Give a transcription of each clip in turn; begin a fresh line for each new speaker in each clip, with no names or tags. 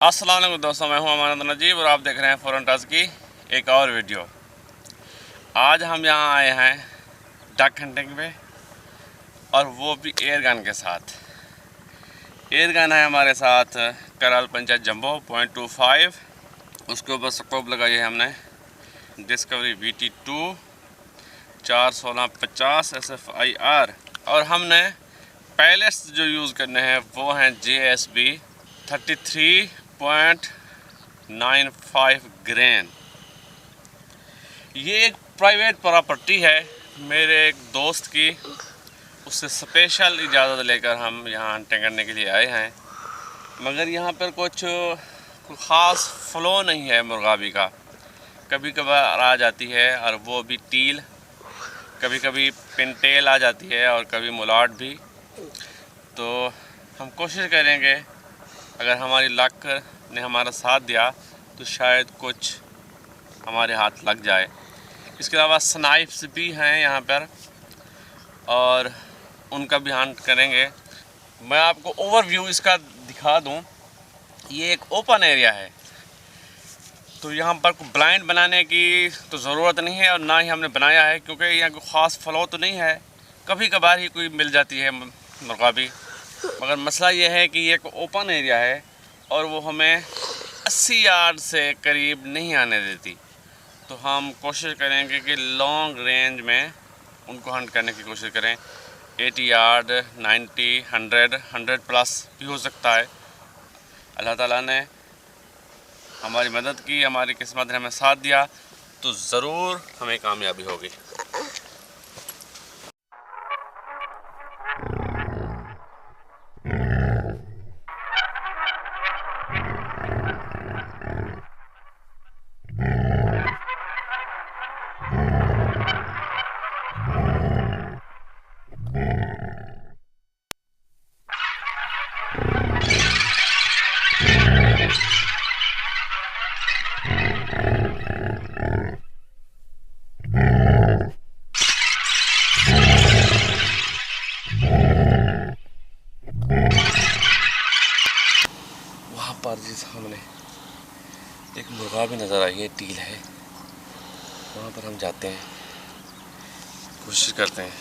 अस्सलाम वालेकुम दोस्तों, मैं हूं अमानत नजीब और आप देख रहे हैं फॉरेन टच की एक और वीडियो। आज हम यहां आए हैं डक हंटिंग पे, और वो भी एयर गन के साथ। एयर गन है हमारे साथ करल पंचायत जंबो .25। उसके ऊपर स्कोप लगाई है हमने डिस्कवरी VT2 41650 SFIR। और हमने पैलेट्स जो यूज़ करने हैं वो हैं JSB 33.95 ग्रेन। ये एक प्राइवेट प्रॉपर्टी है मेरे एक दोस्त की, उससे स्पेशल इजाज़त लेकर हम यहाँ हंटिंग करने के लिए आए हैं। मगर यहाँ पर कुछ ख़ास फ्लो नहीं है मुर्गाबी का। कभी कभार आ जाती है और वो भी टील, कभी कभी पिनटेल आ जाती है और कभी मुलाट भी। तो हम कोशिश करेंगे, अगर हमारी लक ने हमारा साथ दिया तो शायद कुछ हमारे हाथ लग जाए। इसके अलावा स्नाइप्स भी हैं यहाँ पर और उनका भी हंट करेंगे। मैं आपको ओवरव्यू इसका दिखा दूँ। ये एक ओपन एरिया है, तो यहाँ पर कोई ब्लाइंड बनाने की तो ज़रूरत नहीं है और ना ही हमने बनाया है, क्योंकि यहाँ कोई ख़ास फ्लो तो नहीं है। कभी कभार ही कोई मिल जाती है मुर्गाबी। मगर मसला ये है कि ये एक ओपन एरिया है और वो हमें 80 यार्ड से करीब नहीं आने देती। तो हम कोशिश करेंगे कि लॉन्ग रेंज में उनको हंट करने की कोशिश करें। 80 यार्ड, 90, 100 प्लस भी हो सकता है। अल्लाह ताला ने हमारी मदद की, हमारी किस्मत ने हमें साथ दिया तो ज़रूर हमें कामयाबी होगी। वहाँ पर जी सामने एक मुर्गा भी नज़र आई है, टील है। वहाँ पर हम जाते हैं, कोशिश करते हैं।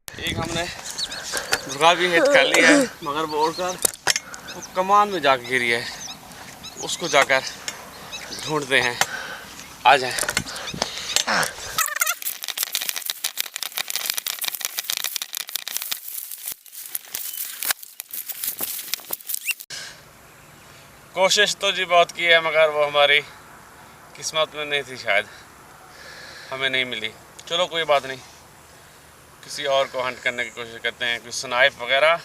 एक हमने मुर्गा भी हिट कर लिया है, मगर वो उड़कर वो कमान में जाकर गिरी है। उसको जाकर ढूंढते हैं। आ जाए। कोशिश तो जी बहुत की है, मगर वो हमारी किस्मत में नहीं थी, शायद हमें नहीं मिली। चलो कोई बात नहीं, किसी और को हंट करने की कोशिश करते हैं, कुछ स्नाइप वगैरह।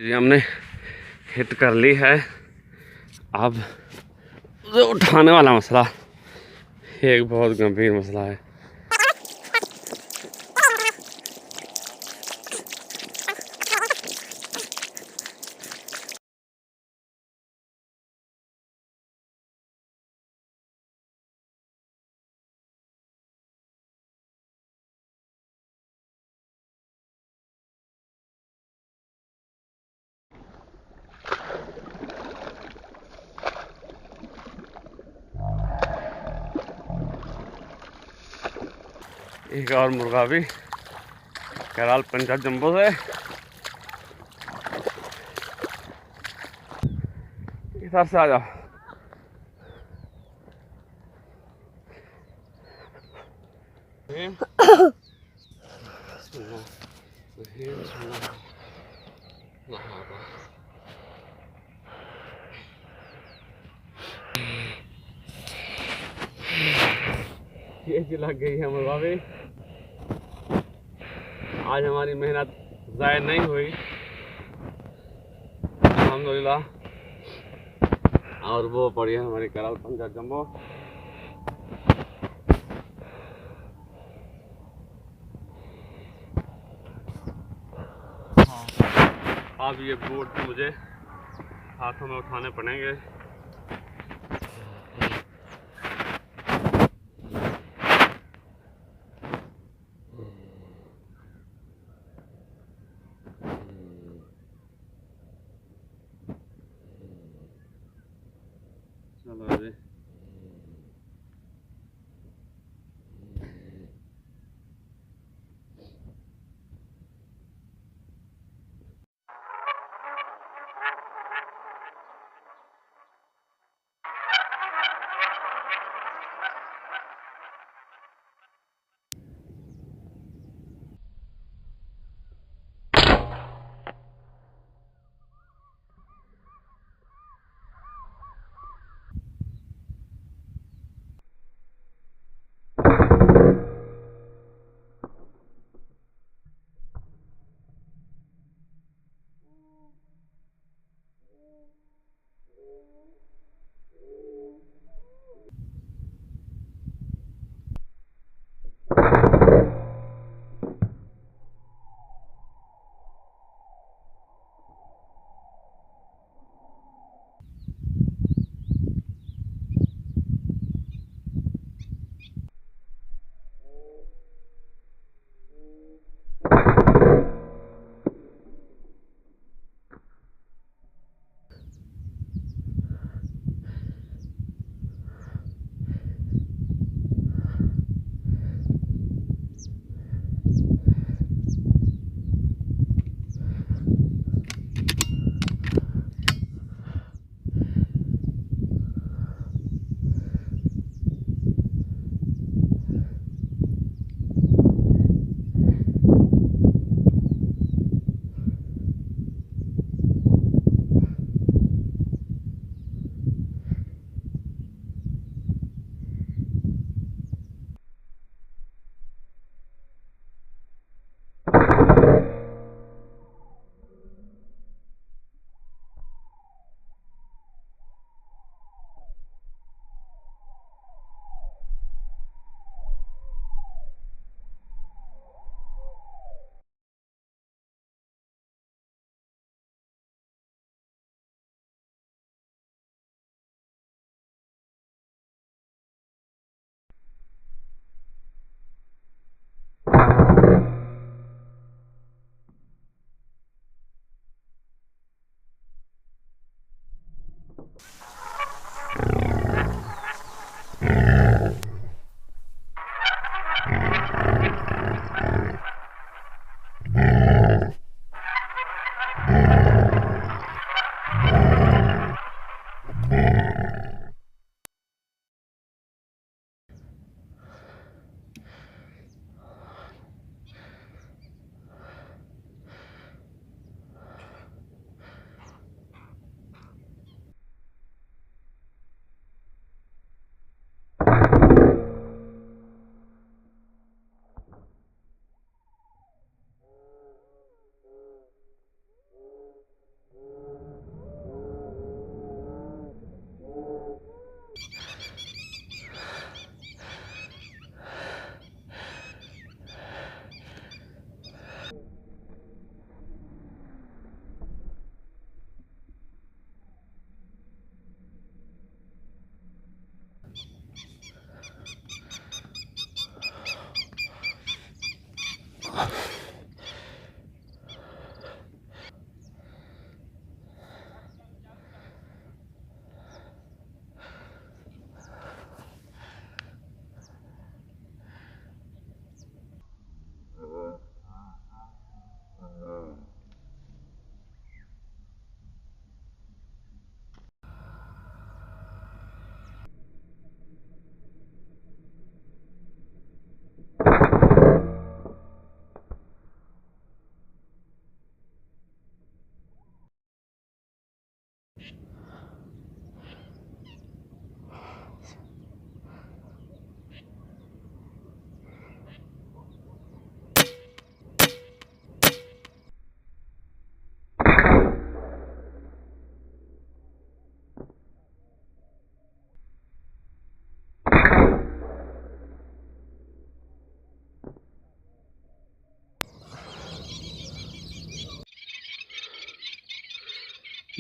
जी हमने हिट कर ली है। अब उसे उठाने वाला मसला एक बहुत गंभीर मसला है। एक और मुर्गा भी कराल पंजाब जंबो से इधर से आ जाओ। ये लग गई है मुर्गा भी। आज हमारी मेहनत ज़ाया नहीं हुई अल्हम्दुलिल्लाह। और वो पड़ी है हमारी कराल पंजाब जंबो। अब ये बोट मुझे हाथों में उठाने पड़ेंगे। चलो अभी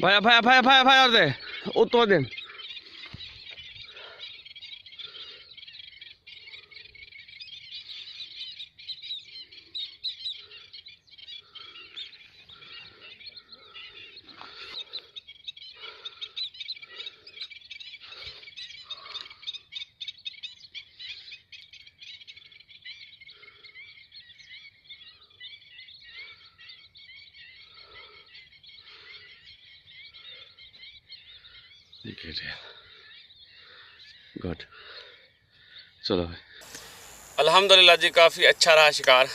Var det? Åt den. Good, चलो भाई। अल्हम्दुलिल्लाह जी, काफ़ी अच्छा रहा शिकार।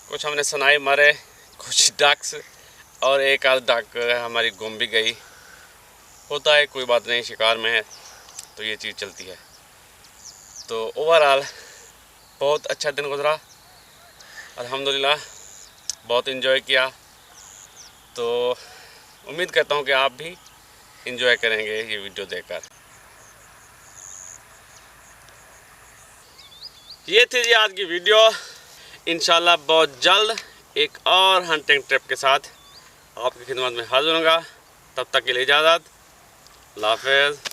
कुछ हमने सनाई मारे, कुछ डक्स, और एक आध डक हमारी गुम भी गई। होता है, कोई बात नहीं, शिकार में है तो ये चीज़ चलती है। तो ओवरऑल बहुत अच्छा दिन गुजरा, अल्हम्दुलिल्लाह, बहुत इन्जॉय किया। तो उम्मीद करता हूँ कि आप भी इंजॉय करेंगे ये वीडियो देखकर। ये थी जी आज की वीडियो। इंशाल्लाह बहुत जल्द एक और हंटिंग ट्रिप के साथ आपकी खिदमत में हाजिर होऊंगा। तब तक के लिए इजाज़त, अल्लाह हाफ़िज़।